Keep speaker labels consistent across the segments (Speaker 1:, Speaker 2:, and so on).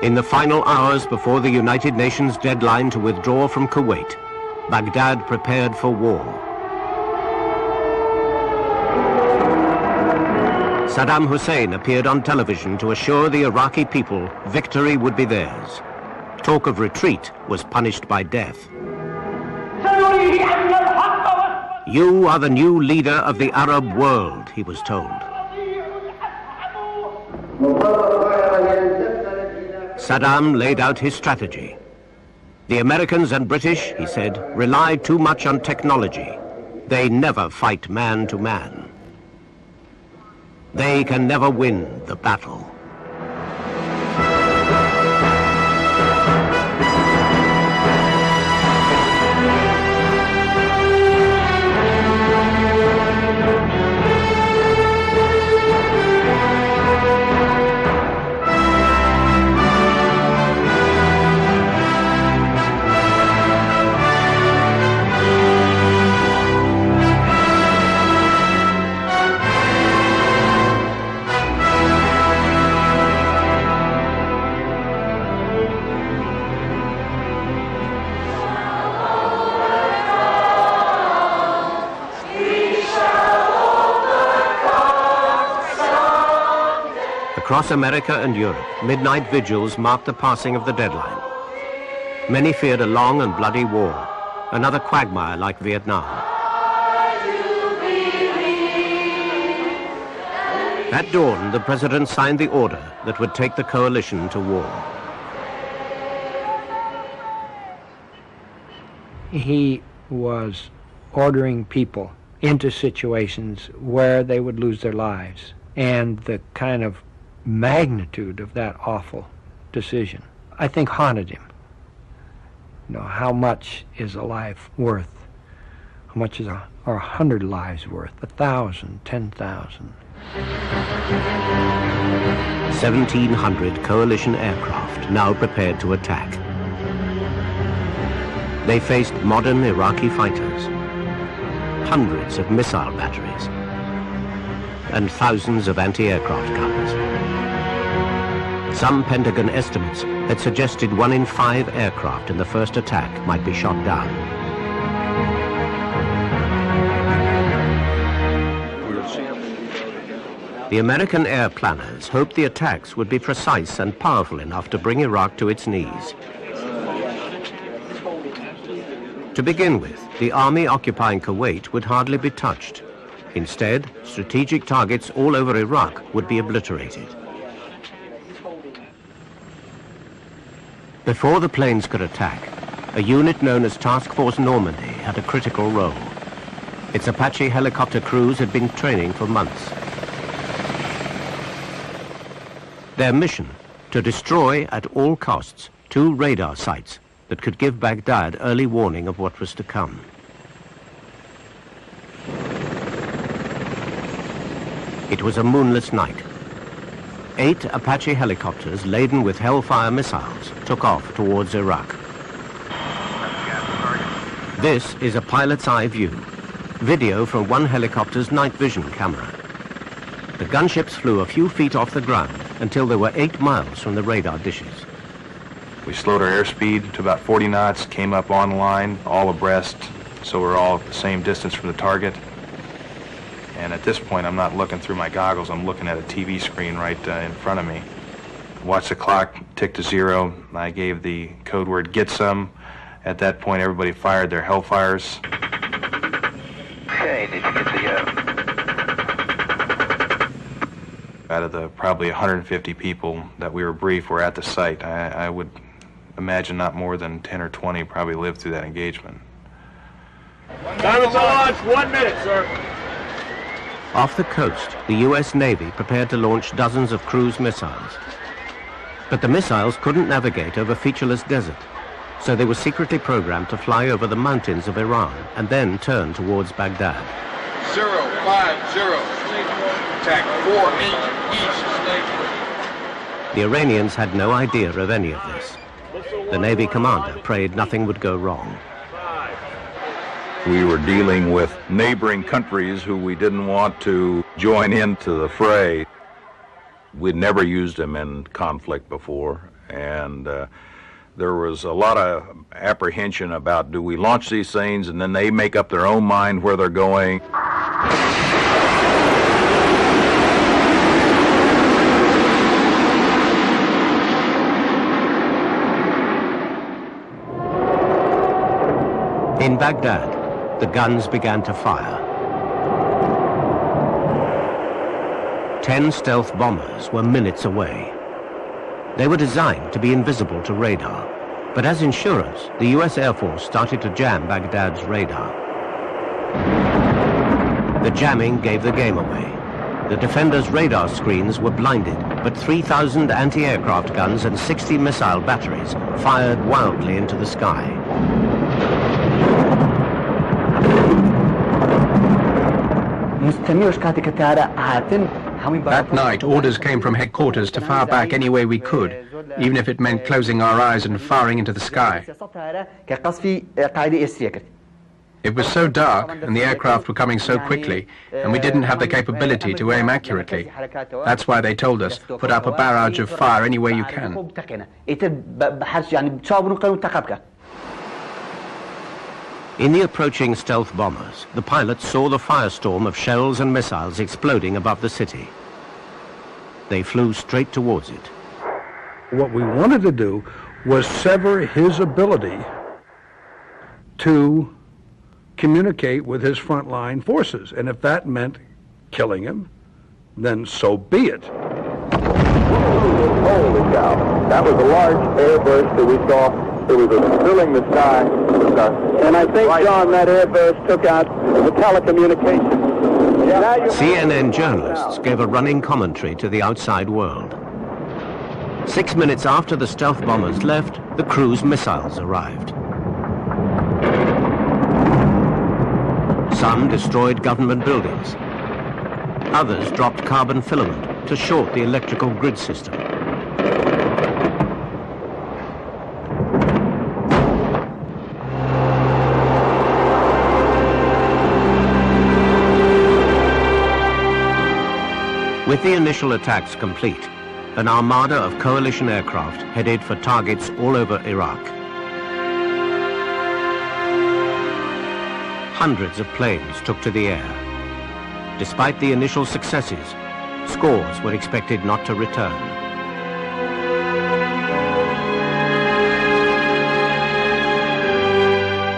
Speaker 1: In the final hours before the United Nations deadline to withdraw from Kuwait, Baghdad prepared for war. Saddam Hussein appeared on television to assure the Iraqi people victory would be theirs. Talk of retreat was punished by death. You are the new leader of the Arab world, he was told. Saddam laid out his strategy. The Americans and British, he said, rely too much on technology. They never fight man to man. They can never win the battle. Across America and Europe, midnight vigils marked the passing of the deadline. Many feared a long and bloody war, another quagmire like Vietnam. At dawn, the president signed the order that would take the coalition to war.
Speaker 2: He was ordering people into situations where they would lose their lives, and the kind of magnitude of that awful decision, I think, haunted him. You know, how much is a life worth? How much is 100 lives worth? 1,000, 10,000.
Speaker 1: 1,700 coalition aircraft now prepared to attack. They faced modern Iraqi fighters, hundreds of missile batteries, and thousands of anti-aircraft guns. Some Pentagon estimates had suggested 1 in 5 aircraft in the first attack might be shot down. The American air planners hoped the attacks would be precise and powerful enough to bring Iraq to its knees. To begin with, the army occupying Kuwait would hardly be touched. Instead, strategic targets all over Iraq would be obliterated. Before the planes could attack, a unit known as Task Force Normandy had a critical role. Its Apache helicopter crews had been training for months. Their mission, to destroy at all costs 2 radar sites that could give Baghdad early warning of what was to come. It was a moonless night. 8 Apache helicopters laden with Hellfire missiles took off towards Iraq. This is a pilot's eye view, video from one helicopter's night vision camera. The gunships flew a few feet off the ground until they were 8 miles from the radar dishes.
Speaker 3: We slowed our airspeed to about 40 knots, came up on line, all abreast, so we're all at the same distance from the target. And at this point, I'm not looking through my goggles, I'm looking at a TV screen right in front of me. Watched the clock tick to 0. I gave the code word, get some. At that point, everybody fired their Hellfires.
Speaker 4: Okay, did you get the...
Speaker 3: Out of the probably 150 people that we were briefed were at the site, I would imagine not more than 10 or 20 probably lived through that engagement.
Speaker 5: Time to launch, 1 minute, sir.
Speaker 1: Off the coast, the US Navy prepared to launch dozens of cruise missiles. But the missiles couldn't navigate over featureless desert, so they were secretly programmed to fly over the mountains of Iran and then turn towards Baghdad.
Speaker 5: 050. Attack 48 east.
Speaker 1: The Iranians had no idea of any of this. The Navy commander prayed nothing would go wrong.
Speaker 6: We were dealing with neighboring countries who we didn't want to join into the fray. We'd never used them in conflict before, And there was a lot of apprehension about, do we launch these things and then they make up their own mind where they're going?
Speaker 1: In Baghdad, the guns began to fire. 10 stealth bombers were minutes away. They were designed to be invisible to radar, but as insurance, the US Air Force started to jam Baghdad's radar. The jamming gave the game away. The defenders' radar screens were blinded, but 3,000 anti-aircraft guns and 60 missile batteries fired wildly into the sky.
Speaker 4: That night, orders came from headquarters to fire back any way we could, even if it meant closing our eyes and firing into the sky. It was so dark, and the aircraft were coming so quickly, and we didn't have the capability to aim accurately. That's why they told us, put up a barrage of fire any way you can.
Speaker 1: In the approaching stealth bombers, the pilots saw the firestorm of shells and missiles exploding above the city. They flew straight towards it.
Speaker 7: What we wanted to do was sever his ability to communicate with his frontline forces. And if that meant killing him, then so be it.
Speaker 8: Holy cow. That was a large airburst that we saw. It was filling the sky. And I think, John, that airburst took out the telecommunications.
Speaker 1: CNN journalists gave a running commentary to the outside world. 6 minutes after the stealth bombers left, the cruise missiles arrived. Some destroyed government buildings. Others dropped carbon filament to short the electrical grid system. With the initial attacks complete, an armada of coalition aircraft headed for targets all over Iraq. Hundreds of planes took to the air. Despite the initial successes, scores were expected not to return.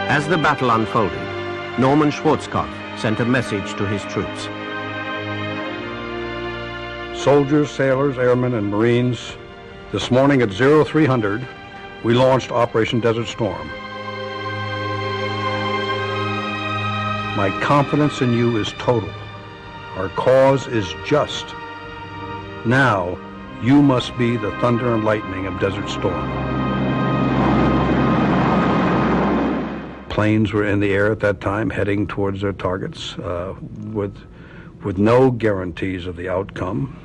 Speaker 1: As the battle unfolded, Norman Schwarzkopf sent a message to his troops.
Speaker 7: Soldiers, sailors, airmen, and Marines, this morning at 0300, we launched Operation Desert Storm. My confidence in you is total. Our cause is just. Now, you must be the thunder and lightning of Desert Storm. Planes were in the air at that time, heading towards their targets, with no guarantees of the outcome.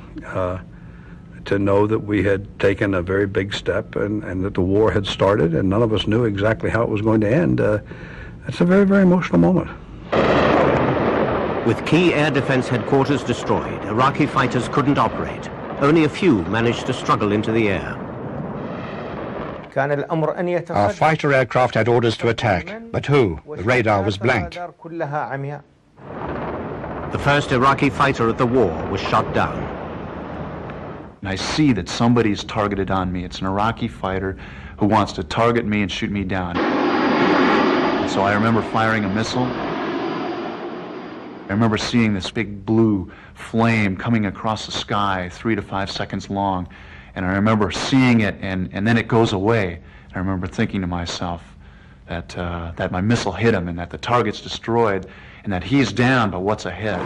Speaker 7: To know that we had taken a very big step and that the war had started and none of us knew exactly how it was going to end, it's a very, very emotional moment.
Speaker 1: With key air defense headquarters destroyed, Iraqi fighters couldn't operate. Only a few managed to struggle into the air.
Speaker 9: Our fighter aircraft had orders to attack, but who? The radar was blank.
Speaker 1: The first Iraqi fighter of the war was shot down.
Speaker 10: And I see that somebody's targeted on me. It's an Iraqi fighter who wants to target me and shoot me down. And so I remember firing a missile. I remember seeing this big blue flame coming across the sky, 3 to 5 seconds long. And I remember seeing it, and then it goes away. And I remember thinking to myself that, that my missile hit him and that the target's destroyed and that he's down, but what's ahead?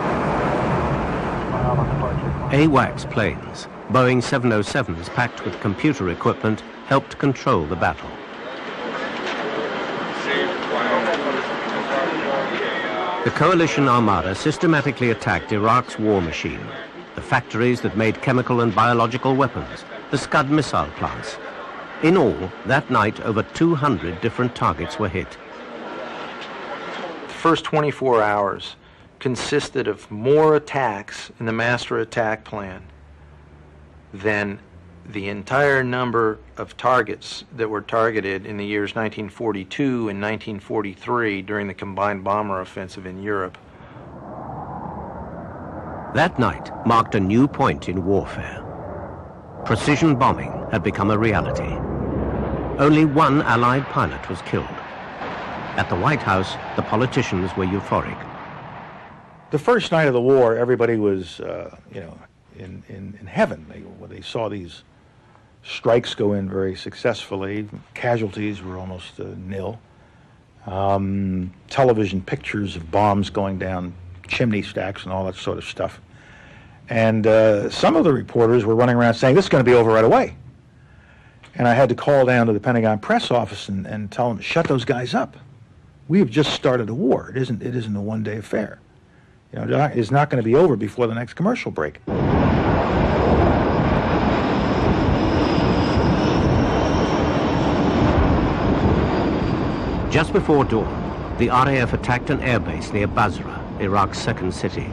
Speaker 1: AWACS planes, Boeing 707s packed with computer equipment, helped control the battle. The coalition armada systematically attacked Iraq's war machine, the factories that made chemical and biological weapons, the Scud missile plants. In all, that night, over 200 different targets were hit.
Speaker 11: The first 24 hours consisted of more attacks in the master attack plan than the entire number of targets that were targeted in the years 1942 and 1943 during the combined bomber offensive in Europe.
Speaker 1: That night marked a new point in warfare. Precision bombing had become a reality. Only one Allied pilot was killed. At the White House, the politicians were euphoric.
Speaker 12: The first night of the war, everybody was, in heaven. They saw these strikes go in very successfully. Casualties were almost nil. Television pictures of bombs going down chimney stacks and all that sort of stuff. And some of the reporters were running around saying, this is going to be over right away. And I had to call down to the Pentagon press office and tell them, shut those guys up. We have just started a war. It isn't a one-day affair. It's not going to be over before the next commercial break.
Speaker 1: Just before dawn, the RAF attacked an airbase near Basra, Iraq's second city.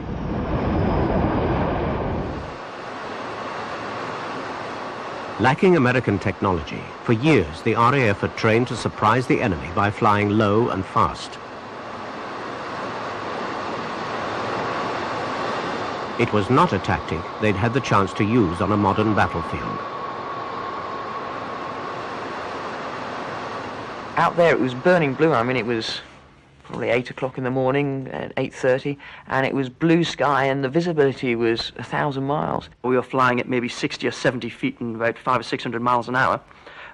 Speaker 1: Lacking American technology, for years the RAF had trained to surprise the enemy by flying low and fast. It was not a tactic they'd had the chance to use on a modern battlefield.
Speaker 13: Out there it was burning blue. I mean, it was probably 8 o'clock in the morning, at 8:30, and it was blue sky and the visibility was 1,000 miles.
Speaker 14: We were flying at maybe 60 or 70 feet and about 500 or 600 miles an hour,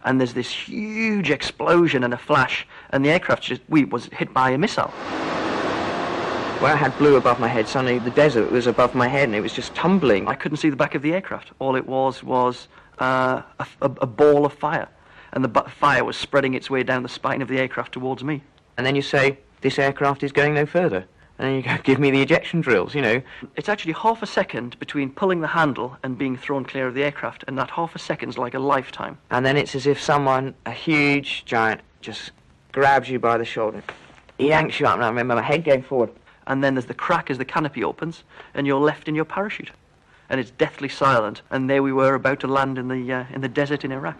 Speaker 14: and there's this huge explosion and a flash, and the aircraft was hit by a missile.
Speaker 13: Where I had blue above my head, suddenly the desert was above my head and it was just tumbling.
Speaker 14: I couldn't see the back of the aircraft. All it was a ball of fire, and the fire was spreading its way down the spine of the aircraft towards me.
Speaker 13: And then you say, this aircraft is going no further. And then you go, give me the ejection drills,
Speaker 14: It's actually half a second between pulling the handle and being thrown clear of the aircraft, and that half a second's like a lifetime.
Speaker 13: And then it's as if someone, a huge giant, just grabs you by the shoulder. He yanks you up, and I remember my head going forward.
Speaker 14: And then there's the crack as the canopy opens, and you're left in your parachute. And it's deathly silent, and there we were about to land in the desert in Iraq.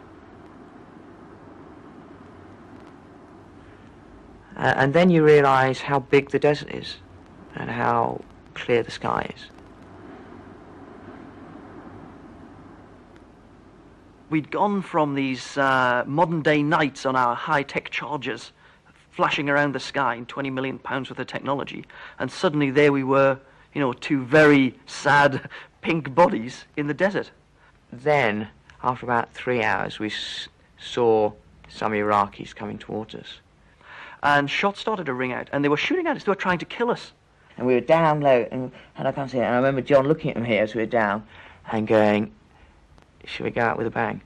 Speaker 13: And then you realise how big the desert is, and how clear the sky is.
Speaker 14: We'd gone from these modern-day nights on our high-tech Chargers, flashing around the sky in £20 million worth of technology, and suddenly there we were, two very sad pink bodies in the desert.
Speaker 13: Then, after about 3 hours, we saw some Iraqis coming towards us.
Speaker 14: And shots started to ring out, and they were shooting at us. They were trying to kill us.
Speaker 13: And we were down low, and I can't see it. And I remember John looking at me here as we were down, and going, should we go out with a bang?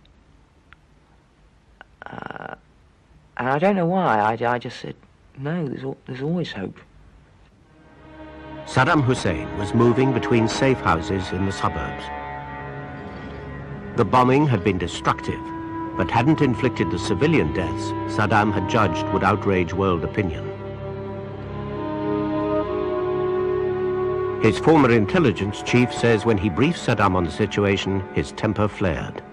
Speaker 13: And I don't know why, I just said, no, there's always hope.
Speaker 1: Saddam Hussein was moving between safe houses in the suburbs. The bombing had been destructive, but hadn't inflicted the civilian deaths Saddam had judged would outrage world opinion. His former intelligence chief says when he briefed Saddam on the situation, his temper flared.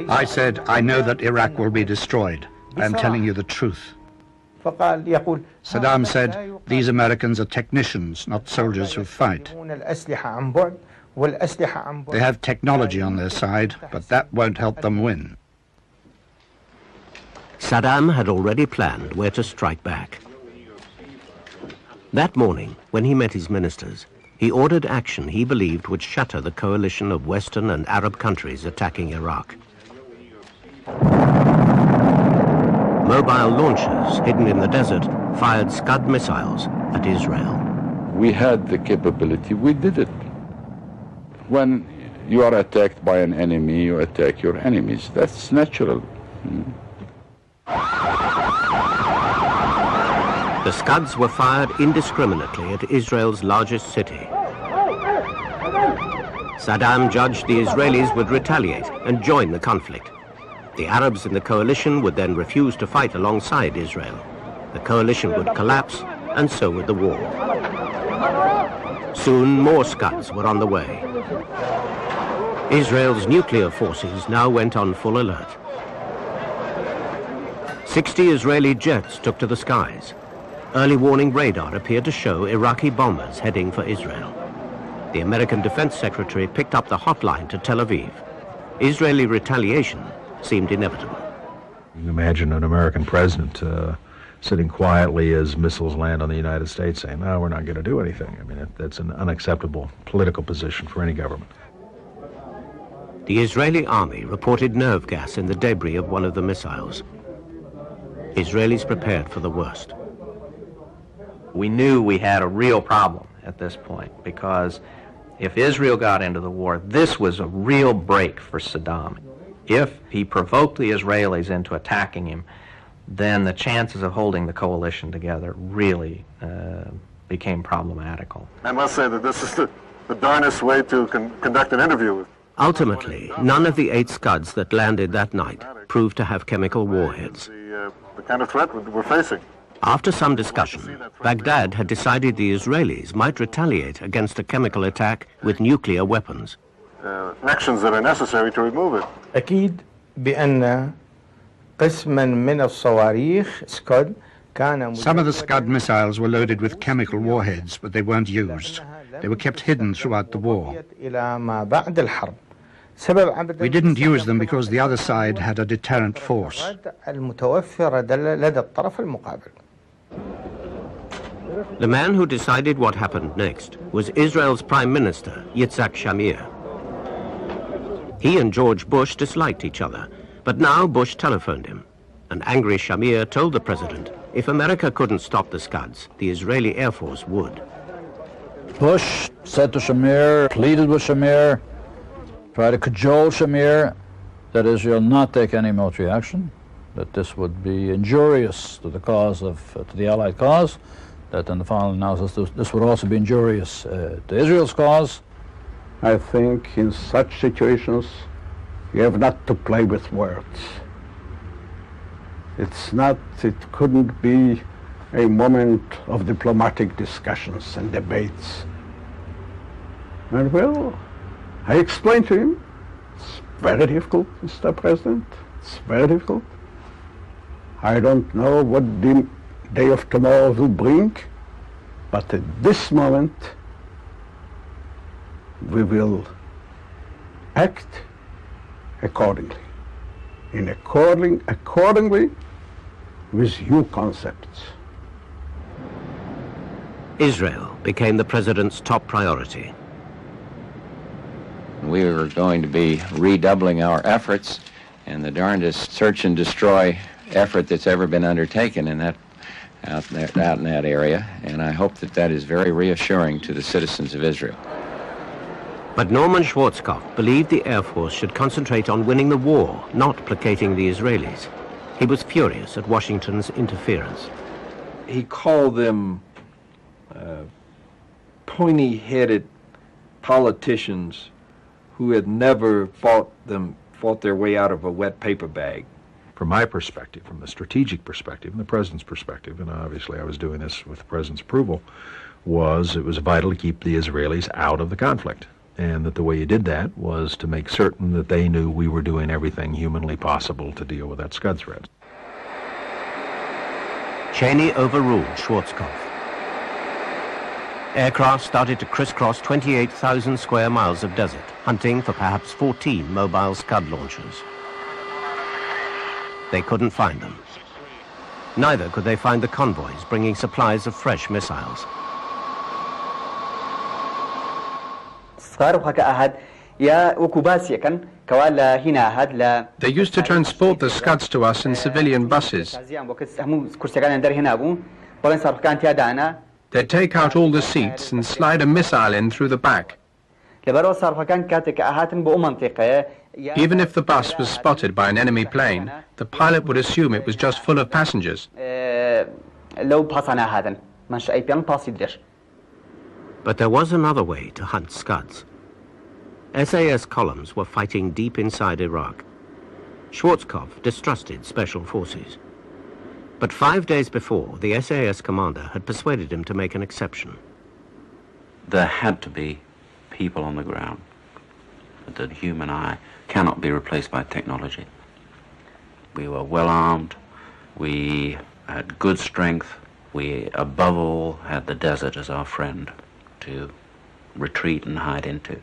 Speaker 9: I said, I know that Iraq will be destroyed. I'm telling you the truth. Saddam said, these Americans are technicians, not soldiers who fight. They have technology on their side, but that won't help them win.
Speaker 1: Saddam had already planned where to strike back. That morning, when he met his ministers, he ordered action he believed would shatter the coalition of Western and Arab countries attacking Iraq. Mobile launchers hidden in the desert fired Scud missiles at Israel.
Speaker 15: We had the capability, we did it. When you are attacked by an enemy, you attack your enemies. That's natural.
Speaker 1: The Scuds were fired indiscriminately at Israel's largest city. Saddam judged the Israelis would retaliate and join the conflict. The Arabs in the coalition would then refuse to fight alongside Israel. The coalition would collapse, and so would the war. Soon more Scuds were on the way. Israel's nuclear forces now went on full alert. 60 Israeli jets took to the skies. Early warning radar appeared to show Iraqi bombers heading for Israel. The American Defense Secretary picked up the hotline to Tel Aviv. Israeli retaliation seemed inevitable.
Speaker 16: You can imagine an American president sitting quietly as missiles land on the United States saying, no, we're not going to do anything. I mean, that's an unacceptable political position for any government.
Speaker 1: The Israeli army reported nerve gas in the debris of one of the missiles. Israelis prepared for the worst.
Speaker 17: We knew we had a real problem at this point, because if Israel got into the war, this was a real break for Saddam. If he provoked the Israelis into attacking him, then the chances of holding the coalition together really became problematical.
Speaker 18: I must say that this is the darnest way to conduct an interview.
Speaker 1: Ultimately, none of the 8 Scuds that landed that night proved to have chemical warheads.
Speaker 18: The kind of threat we're facing.
Speaker 1: After some discussion, Baghdad had decided the Israelis might retaliate against a chemical attack with nuclear weapons.
Speaker 18: Actions that are necessary to remove it.
Speaker 19: أكيد بأن قسما من الصواريخ سكود كان.
Speaker 9: Some of the Scud missiles were loaded with chemical warheads, but they weren't used. They were kept hidden throughout the war.
Speaker 19: إلى ما بعد الحرب.
Speaker 9: We didn't use them because the other side had a deterrent force.
Speaker 19: المتوفرة لدى الطرف المقابل.
Speaker 1: The man who decided what happened next was Israel's Prime Minister, Yitzhak Shamir. He and George Bush disliked each other, but now Bush telephoned him. An angry Shamir told the president if America couldn't stop the Scuds, the Israeli Air Force would.
Speaker 20: Bush said to Shamir, pleaded with Shamir, tried to cajole Shamir that Israel not take any military action, that this would be injurious to the cause of, to the Allied cause, that in the final analysis this would also be injurious to Israel's cause.
Speaker 7: I think in such situations you have not to play with words. It couldn't be a moment of diplomatic discussions and debates. And well, I explained to him, it's very difficult, Mr. President, it's very difficult. I don't know what the day of tomorrow will bring, but at this moment we will act accordingly, accordingly with new concepts.
Speaker 1: Israel became the president's top priority.
Speaker 21: We were going to be redoubling our efforts, and the darndest search and destroy effort that's ever been undertaken in that out in that area, and I hope that that is very reassuring to the citizens of Israel.
Speaker 1: But Norman Schwarzkopf believed the Air Force should concentrate on winning the war, not placating the Israelis. He was furious at Washington's interference.
Speaker 22: He called them pointy-headed politicians who had never fought their way out of a wet paper bag.
Speaker 16: From my perspective, from the strategic perspective, and the president's perspective, and obviously I was doing this with the president's approval, it was vital to keep the Israelis out of the conflict. And that the way you did that was to make certain that they knew we were doing everything humanly possible to deal with that Scud threat.
Speaker 1: Cheney overruled Schwarzkopf. Aircraft started to crisscross 28,000 square miles of desert, hunting for perhaps 14 mobile Scud launchers. They couldn't find them. Neither could they find the convoys bringing supplies of fresh missiles.
Speaker 4: They used to transport the Scuds to us in civilian buses. They'd take out all the seats and slide a missile in through the back. Even if the bus was spotted by an enemy plane, the pilot would assume it was just full of passengers.
Speaker 1: But there was another way to hunt Scuds. SAS columns were fighting deep inside Iraq. Schwarzkopf distrusted special forces. But 5 days before, the SAS commander had persuaded him to make an exception.
Speaker 23: There had to be people on the ground.
Speaker 2: The human eye cannot be replaced by technology. We were well armed, we had good strength, we above all had the desert as our friend to retreat and hide into.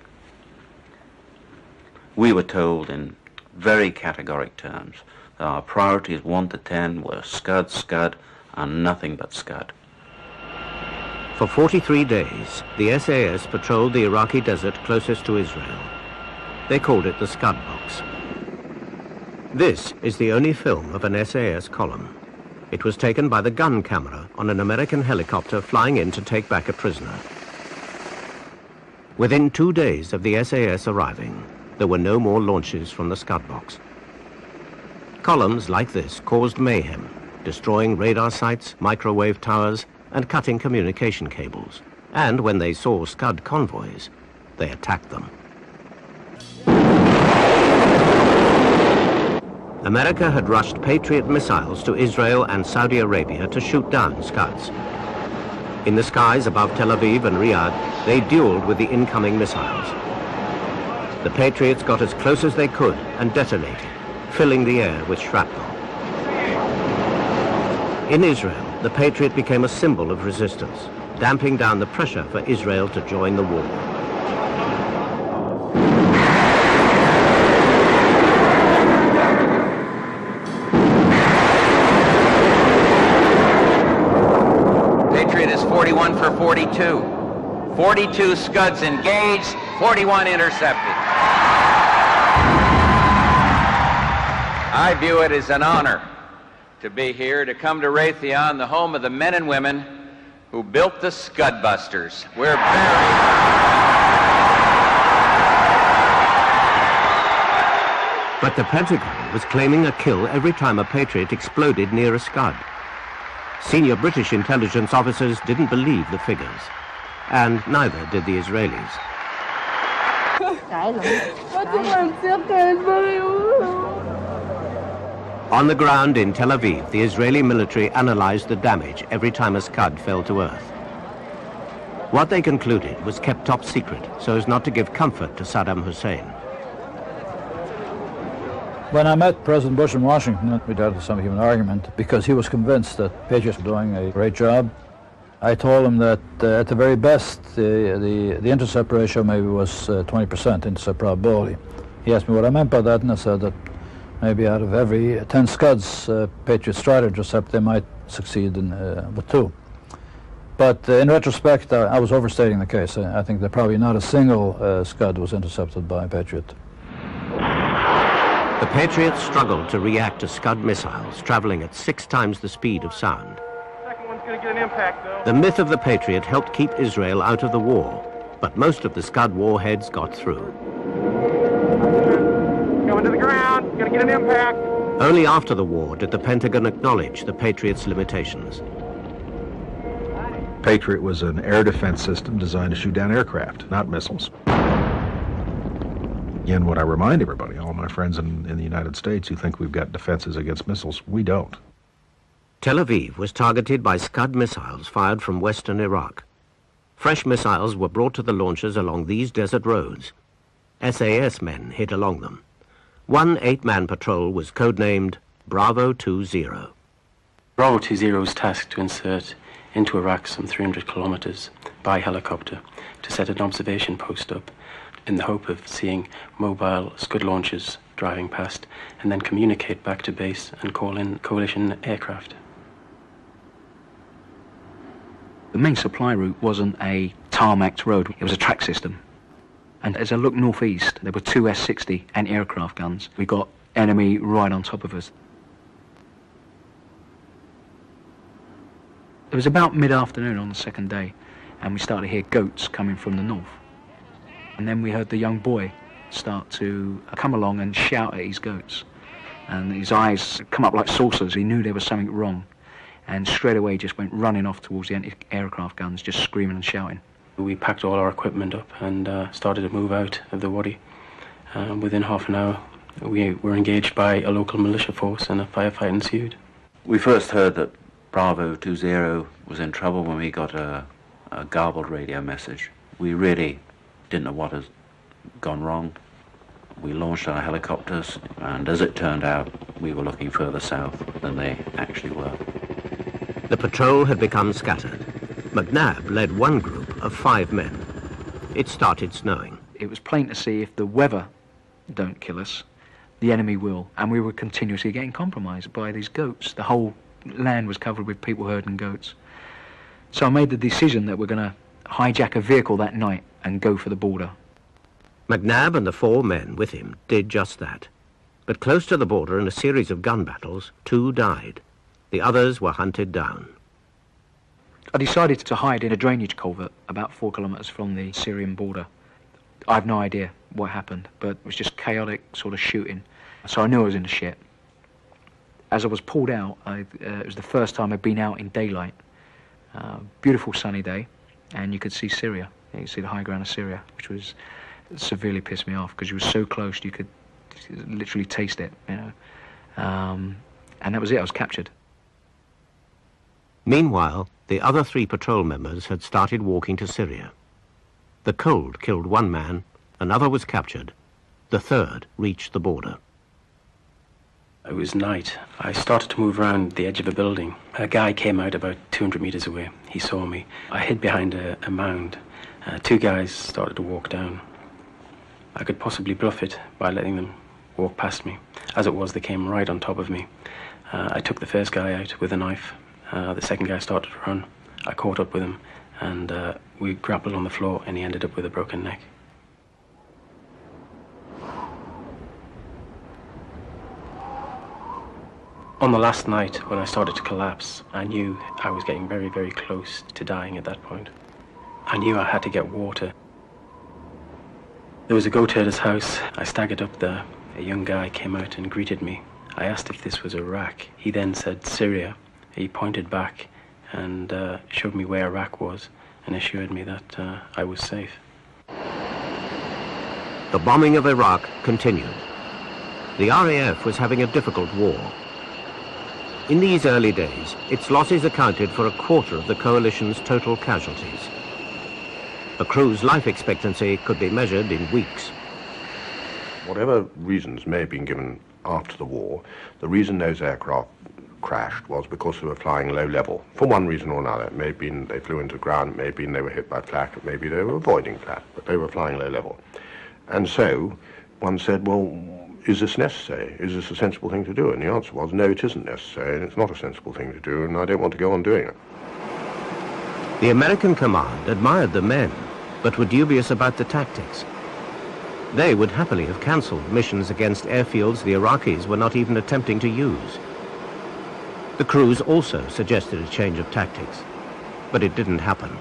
Speaker 2: We were told in very categoric terms that our priorities 1 to 10 were Scud, Scud, and nothing but Scud.
Speaker 1: For 43 days, the SAS patrolled the Iraqi desert closest to Israel. They called it the Scud Box. This is the only film of an SAS column. It was taken by the gun camera on an American helicopter flying in to take back a prisoner. Within 2 days of the SAS arriving, there were no more launches from the Scud Box. Columns like this caused mayhem, destroying radar sites, microwave towers, and cutting communication cables. And when they saw Scud convoys, they attacked them. America had rushed Patriot missiles to Israel and Saudi Arabia to shoot down Scuds. In the skies above Tel Aviv and Riyadh, they dueled with the incoming missiles. The Patriots got as close as they could and detonated, filling the air with shrapnel. In Israel, the Patriot became a symbol of resistance, damping down the pressure for Israel to join the war.
Speaker 21: Patriot is 41 for 42. 42 Scuds engaged, 41 intercepted. I view it as an honor to be here, to come to Raytheon, the home of the men and women who built the Scud Busters. We're very...
Speaker 1: But the Pentagon was claiming a kill every time a Patriot exploded near a Scud. Senior British intelligence officers didn't believe the figures, and neither did the Israelis. On the ground in Tel Aviv, the Israeli military analyzed the damage every time a Scud fell to earth. What they concluded was kept top secret so as not to give comfort to Saddam Hussein.
Speaker 20: When I met President Bush in Washington, we had some human argument because he was convinced that Patriots were doing a great job. I told him that at the very best, the intercept ratio maybe was 20% intercept probability. He asked me what I meant by that, and I said that maybe out of every 10 Scuds Patriots tried to intercept, they might succeed with 2. But in retrospect, I was overstating the case. I think that probably not a single Scud was intercepted by a Patriot.
Speaker 1: The Patriots struggled to react to Scud missiles traveling at 6 times the speed of sound.
Speaker 5: Second one's going to get an impact, though.
Speaker 1: The myth of the Patriot helped keep Israel out of the war, but most of the Scud warheads got through.
Speaker 5: Coming to the ground, going to get an impact.
Speaker 1: Only after the war did the Pentagon acknowledge the Patriot's limitations.
Speaker 16: Patriot was an air defense system designed to shoot down aircraft, not missiles. Again, what I remind everybody, all my friends in the United States who think we've got defenses against missiles, we don't.
Speaker 1: Tel Aviv was targeted by Scud missiles fired from western Iraq. Fresh missiles were brought to the launchers along these desert roads. SAS men hit along them. One 8-man patrol was codenamed Bravo 20.
Speaker 3: Bravo 20 was tasked to insert into Iraq some 300 kilometers by helicopter to set an observation post up in the hope of seeing mobile Scud launchers driving past and then communicate back to base and call in coalition aircraft.
Speaker 23: The main supply route wasn't a tarmacked road, it was a track system. And as I looked northeast, there were 2 S-60 anti-aircraft guns. We got enemy right on top of us. It was about mid-afternoon on the second day, and we started to hear goats coming from the north. And then we heard the young boy start to come along and shout at his goats. And his eyes come up like saucers. He knew there was something wrong. And straight away just went running off towards the anti-aircraft guns, just screaming and shouting.
Speaker 3: We packed all our equipment up and started to move out of the wadi. Within half an hour, we were engaged by a local militia force and a firefight ensued.
Speaker 2: We first heard that Bravo 20 was in trouble when we got a garbled radio message. We really didn't know what had gone wrong. We launched our helicopters, and as it turned out, we were looking further south than they actually were.
Speaker 1: The patrol had become scattered. McNab led one group of 5 men. It started snowing.
Speaker 23: It was plain to see if the weather don't kill us, the enemy will. And we were continuously getting compromised by these goats. The whole land was covered with people herding goats. So I made the decision that we're going to hijack a vehicle that night and go for the border.
Speaker 1: McNab and the 4 men with him did just that. But close to the border, in a series of gun battles, 2 died. The others were hunted down.
Speaker 23: I decided to hide in a drainage culvert about 4 kilometres from the Syrian border. I have no idea what happened, but it was just chaotic sort of shooting. So I knew I was in the shit. As I was pulled out, it was the first time I'd been out in daylight. Beautiful sunny day, and you could see Syria. You could see the high ground of Syria, which was severely pissed me off because you were so close you could literally taste it, you know. And that was it. I was captured.
Speaker 1: Meanwhile, the other 3 patrol members had started walking to Syria. The cold killed 1 man, another was captured, the 3rd reached the border.
Speaker 3: It was night. I started to move around the edge of a building. A guy came out about 200 meters away. He saw me. I hid behind a mound. 2 guys started to walk down. I could possibly bluff it by letting them walk past me. As it was, they came right on top of me. I took the first guy out with a knife. The second guy started to run. I caught up with him, and we grappled on the floor, and he ended up with a broken neck. On the last night, when I started to collapse, I knew I was getting very, very close to dying at that point. I knew I had to get water. There was a goat herder's house. I staggered up there. A young guy came out and greeted me. I asked if this was Iraq. He then said Syria. He pointed back and showed me where Iraq was and assured me that I was safe.
Speaker 1: The bombing of Iraq continued. The RAF was having a difficult war. In these early days, its losses accounted for 1/4 of the coalition's total casualties. The crew's life expectancy could be measured in weeks.
Speaker 6: Whatever reasons may have been given after the war, the reason those aircraft crashed was because they were flying low level, for one reason or another. It may have been they flew into the ground, it may have been they were hit by flak, it may be they were avoiding flak, but they were flying low level. And so one said, well, is this necessary? Is this a sensible thing to do? And the answer was, no, it isn't necessary, and it's not a sensible thing to do, and I don't want to go on doing it.
Speaker 1: The American command admired the men, but were dubious about the tactics. They would happily have cancelled missions against airfields the Iraqis were not even attempting to use. The crews also suggested a change of tactics, but it didn't happen.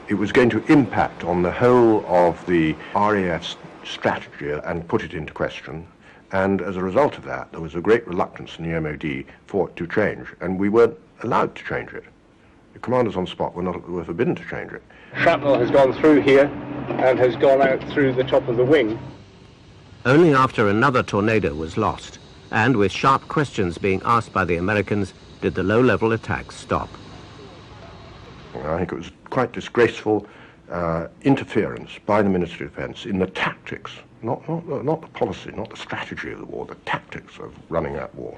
Speaker 6: It was going to impact on the whole of the RAF's strategy and put it into question, and as a result of that, there was a great reluctance in the MOD for it to change, and we weren't allowed to change it. The commanders on the spot were forbidden to change it.
Speaker 8: Shrapnel has gone through here and has gone out through the top of the wing.
Speaker 1: Only after another tornado was lost, and with sharp questions being asked by the Americans, did the low-level attacks stop.
Speaker 6: I think it was quite disgraceful interference by the Ministry of Defence in the tactics, not the policy, not the strategy of the war, the tactics of running that war.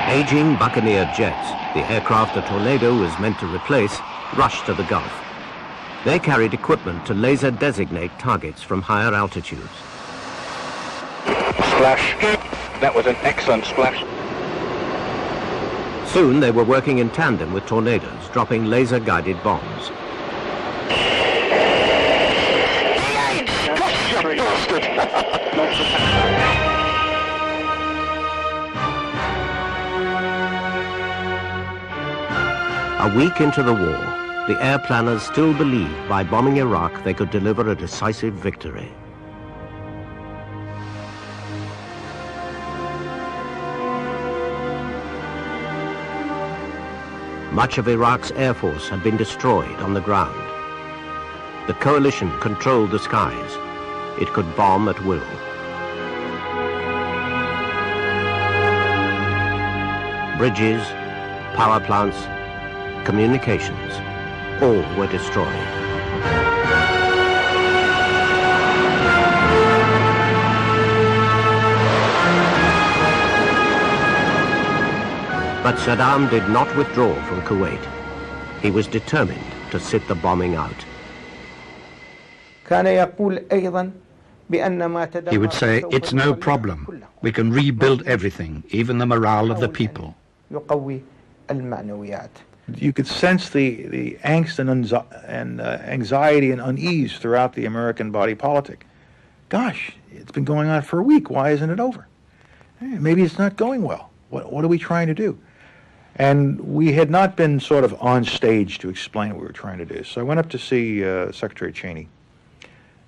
Speaker 1: Aging Buccaneer jets, the aircraft the tornado was meant to replace, rushed to the Gulf. They carried equipment to laser designate targets from higher altitudes.
Speaker 12: Splash. That was an excellent splash.
Speaker 1: Soon they were working in tandem with tornadoes, dropping laser-guided bombs. A week into the war, the air planners still believed by bombing Iraq they could deliver a decisive victory. Much of Iraq's air force had been destroyed on the ground. The coalition controlled the skies. It could bomb at will. Bridges, power plants, communications, all were destroyed. But Saddam did not withdraw from Kuwait. He was determined to sit the bombing out.
Speaker 9: He would say, it's no problem. We can rebuild everything, even the morale of the people.
Speaker 12: You could sense the angst and anxiety and unease throughout the American body politic. Gosh, it's been going on for a week. Why isn't it over? Maybe it's not going well. What are we trying to do? And we had not been sort of on stage to explain what we were trying to do. So I went up to see Secretary Cheney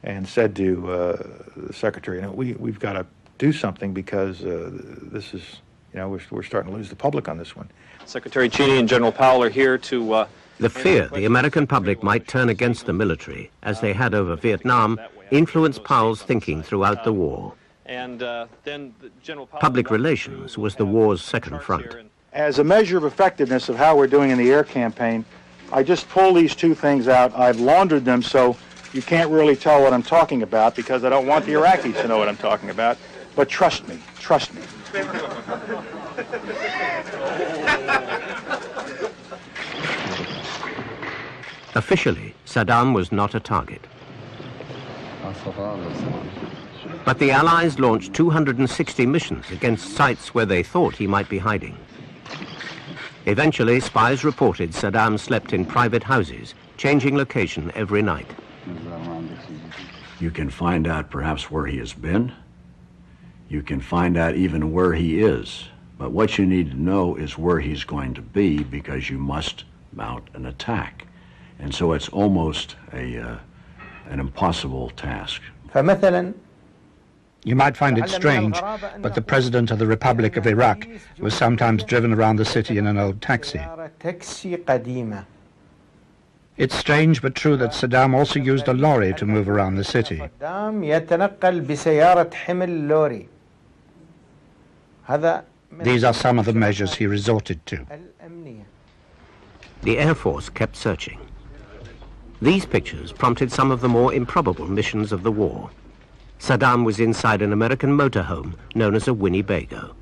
Speaker 12: and said to the Secretary, we've got to do something because this is, we're starting to lose the public on this one.
Speaker 10: Secretary Cheney and General Powell are here to...
Speaker 1: The fear the American public might turn against the military, as they had over Vietnam, influenced Powell's thinking throughout the war.
Speaker 10: And then General Powell...
Speaker 1: Public relations was the war's second front.
Speaker 12: As a measure of effectiveness of how we're doing in the air campaign, I just pull these two things out. I've laundered them so you can't really tell what I'm talking about because I don't want the Iraqis to know what I'm talking about. But trust me, trust me.
Speaker 1: Officially, Saddam was not a target. But the Allies launched 260 missions against sites where they thought he might be hiding. Eventually, spies reported Saddam slept in private houses, changing location every night.
Speaker 11: You can find out perhaps where he has been. You can find out even where he is. But what you need to know is where he's going to be because you must mount an attack. And so it's almost an impossible task.
Speaker 9: You might find it strange, but the President of the Republic of Iraq was sometimes driven around the city in an old taxi. It's strange but true that Saddam also used a lorry to move around the city. These are some of the measures he resorted to.
Speaker 1: The Air Force kept searching. These pictures prompted some of the more improbable missions of the war. Saddam was inside an American motorhome known as a Winnebago.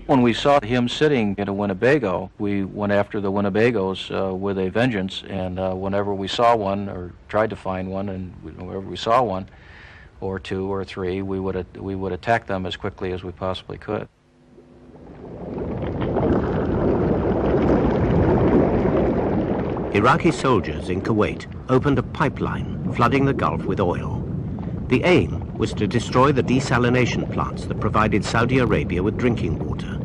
Speaker 17: When we saw him sitting in a Winnebago, we went after the Winnebagos with a vengeance, and whenever we saw one or tried to find one, and whenever we saw one or two or three, we would attack them as quickly as we possibly could.
Speaker 1: Iraqi soldiers in Kuwait opened a pipeline flooding the Gulf with oil. The aim was to destroy the desalination plants that provided Saudi Arabia with drinking water.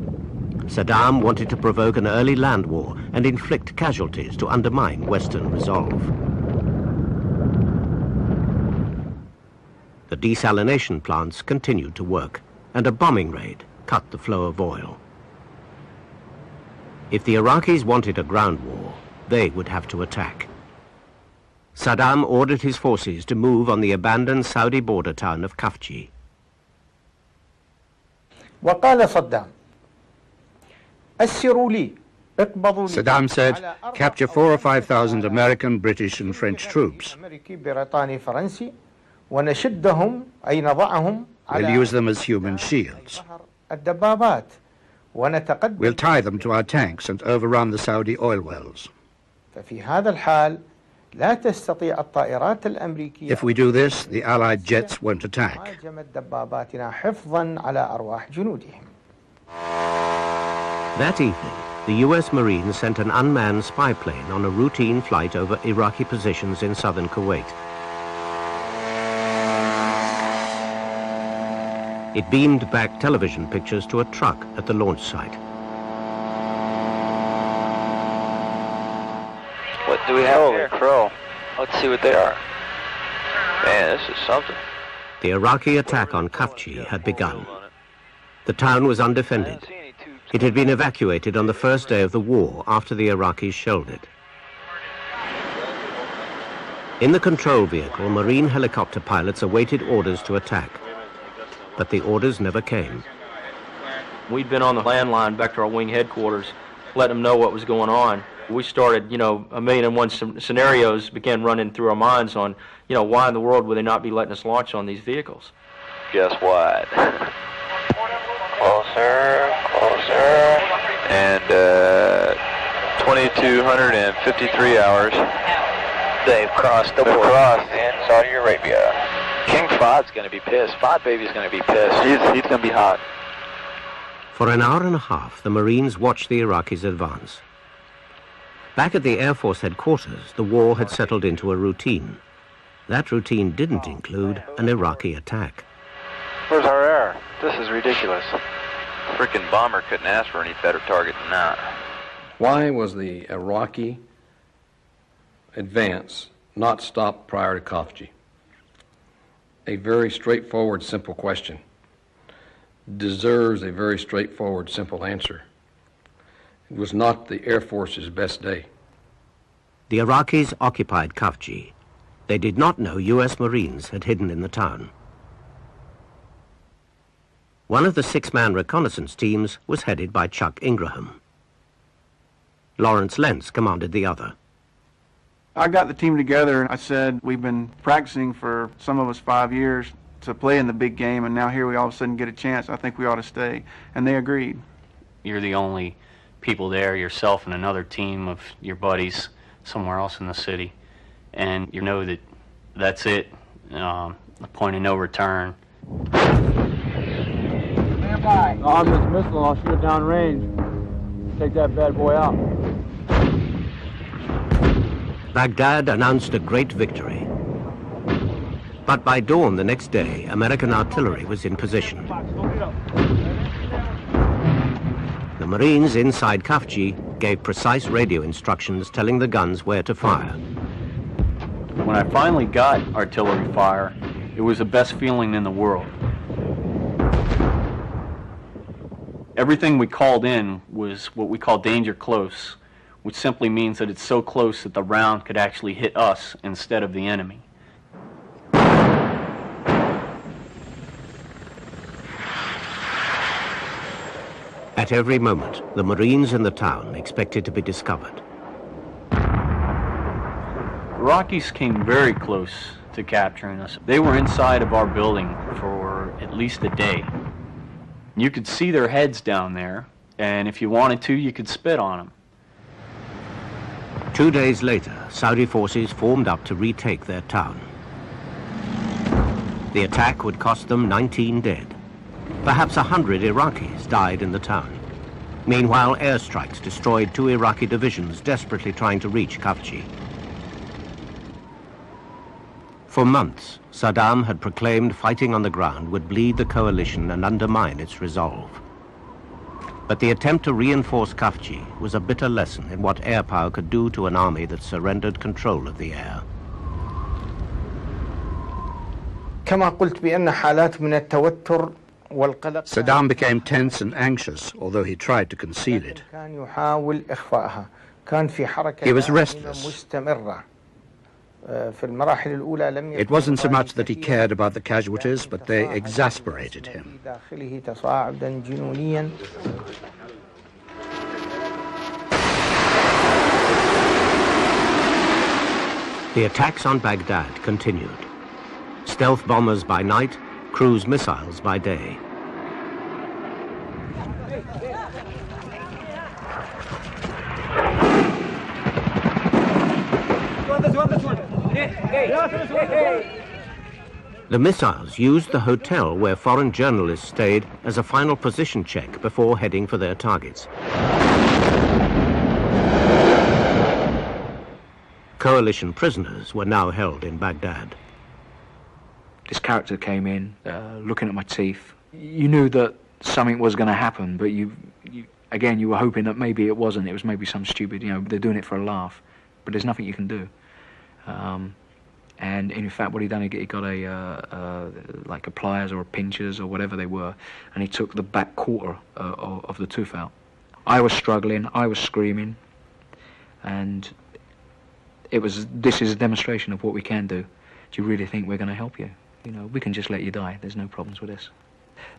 Speaker 1: Saddam wanted to provoke an early land war and inflict casualties to undermine Western resolve. The desalination plants continued to work, and a bombing raid cut the flow of oil. If the Iraqis wanted a ground war, they would have to attack. Saddam ordered his forces to move on the abandoned Saudi border town of Khafji.
Speaker 9: Saddam said, capture 4,000 or 5,000 American, British and French troops. We'll use them as human shields. We'll tie them to our tanks and overrun the Saudi oil wells. If we do this, the Allied jets won't attack.
Speaker 1: That evening, the U.S. Marines sent an unmanned spy plane on a routine flight over Iraqi positions in southern Kuwait. It beamed back television pictures to a truck at the launch site.
Speaker 13: What do we have here? Crow. Let's see what they are. Man, this is something.
Speaker 1: The Iraqi attack on Khafji had begun. The town was undefended. It had been evacuated on the first day of the war after the Iraqis shelled it. In the control vehicle, Marine helicopter pilots awaited orders to attack. But the orders never came.
Speaker 17: We'd been on the landline back to our wing headquarters, letting them know what was going on. We started, a million and one scenarios began running through our minds on, why in the world would they not be letting us launch on these vehicles?
Speaker 13: Guess what? Closer, closer, and
Speaker 14: 2,253 hours.
Speaker 15: They've crossed the border.
Speaker 14: Crossed in Saudi Arabia.
Speaker 15: King Fahd's going to be pissed. Fahd baby's going to be pissed.
Speaker 14: He's going to be hot.
Speaker 1: For an hour and a half, the Marines watched the Iraqis advance. Back at the Air Force headquarters, the war had settled into a routine. That routine didn't include an Iraqi attack.
Speaker 14: Where's our air? This is ridiculous.
Speaker 15: Frickin' bomber couldn't ask for any better target than that.
Speaker 18: Why was the Iraqi advance not stopped prior to Khafji? A very straightforward, simple question deserves a very straightforward, simple answer. It was not the Air Force's best day.
Speaker 1: The Iraqis occupied Khafji. They did not know U.S. Marines had hidden in the town. One of the 6-man reconnaissance teams was headed by Chuck Ingraham. Lawrence Lentz commanded the other.
Speaker 24: I got the team together and I said, we've been practicing for some of us 5 years to play in the big game, and now here we all of a sudden get a chance. I think we ought to stay. And they agreed.
Speaker 25: You're the only people there, yourself and another team of your buddies somewhere else in the city. And you know that that's it, the point of no return.
Speaker 26: Stand by. On this missile, I'll shoot it down range. Take that bad boy out.
Speaker 1: Baghdad announced a great victory. But by dawn the next day, American artillery was in position. The Marines inside Khafji gave precise radio instructions telling the guns where to fire.
Speaker 23: When I finally got artillery fire, it was the best feeling in the world. Everything we called in was what we call danger close, which simply means that it's so close that the round could actually hit us instead of the enemy.
Speaker 1: At every moment, the Marines in the town expected to be discovered.
Speaker 23: Iraqis came very close to capturing us. They were inside of our building for at least a day. You could see their heads down there, and if you wanted to, you could spit on them.
Speaker 1: 2 days later, Saudi forces formed up to retake their town. The attack would cost them 19 dead. Perhaps 100 Iraqis died in the town. Meanwhile, airstrikes destroyed 2 Iraqi divisions desperately trying to reach Khafji. For months, Saddam had proclaimed fighting on the ground would bleed the coalition and undermine its resolve. But the attempt to reinforce Khafji was a bitter lesson in what air power could do to an army that surrendered control of the air.
Speaker 19: كما قلت بأن حالات من التوتر والقلق.
Speaker 9: Saddam became tense and anxious, although he tried to conceal it.
Speaker 19: كان يحاول إخفائها. كان في حركة
Speaker 9: He was restless.
Speaker 19: مستمرة. في المراحل الأولى لم.
Speaker 9: It wasn't so much that he cared about the casualties, but they exasperated him.
Speaker 19: داخله تصاعدا جنونيا.
Speaker 1: The attacks on Baghdad continued. Stealth bombers by night, cruise missiles by day. The missiles used the hotel where foreign journalists stayed as a final position check before heading for their targets. Coalition prisoners were now held in Baghdad.
Speaker 23: This character came in, looking at my teeth. You knew that something was going to happen, but you were hoping that maybe it wasn't. It was maybe some stupid, they're doing it for a laugh. But there's nothing you can do. And in fact, what he done, he got like a pliers or a pinchers or whatever they were, and he took the back quarter of the tooth out. I was struggling, I was screaming, and this is a demonstration of what we can do. Do you really think we're going to help you? We can just let you die. There's no problems with this.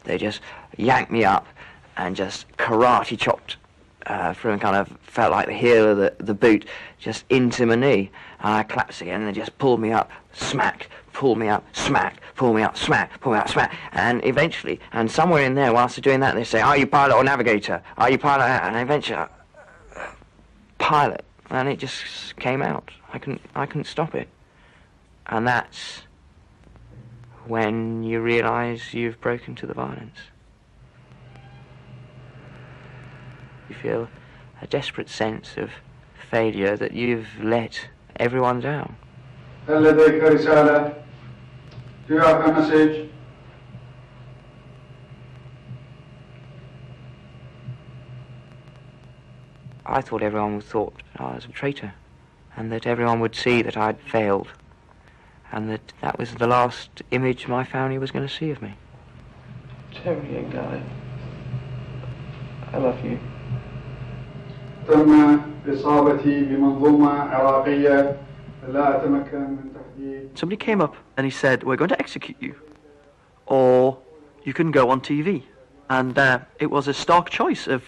Speaker 13: They just yanked me up and just karate chopped through, and kind of felt like the heel of the boot just into my knee. And I collapsed again, and they just pulled me up, smack, pulled me up, smack, pull me up, smack, pull me up, smack. And eventually, and somewhere in there, whilst they're doing that, they say, "Are you pilot or navigator? Are you pilot?" And eventually, pilot, and it just came out. I couldn't stop it. And that's when you realise you've broken to the violence. You feel a desperate sense of failure that you've let everyone down.
Speaker 26: هل لديك رسالة؟ Do you have a message?
Speaker 13: I thought everyone would thought I was a traitor, and that everyone would see that I'd failed, and that was the last image my family was going to see of me.
Speaker 24: Terry and Guy, I love you.
Speaker 26: تم إصابتي بمنظومة عراقية لا أتمكن من تحديد.
Speaker 4: Somebody came up and he said, "We're going to execute you, or you can go on TV." And it was a stark choice of,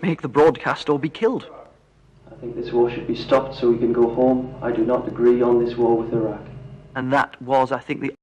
Speaker 4: make the broadcast or be killed.
Speaker 5: I think this war should be stopped so we can go home. I do not agree on this war with Iraq.
Speaker 4: And that was, I think, the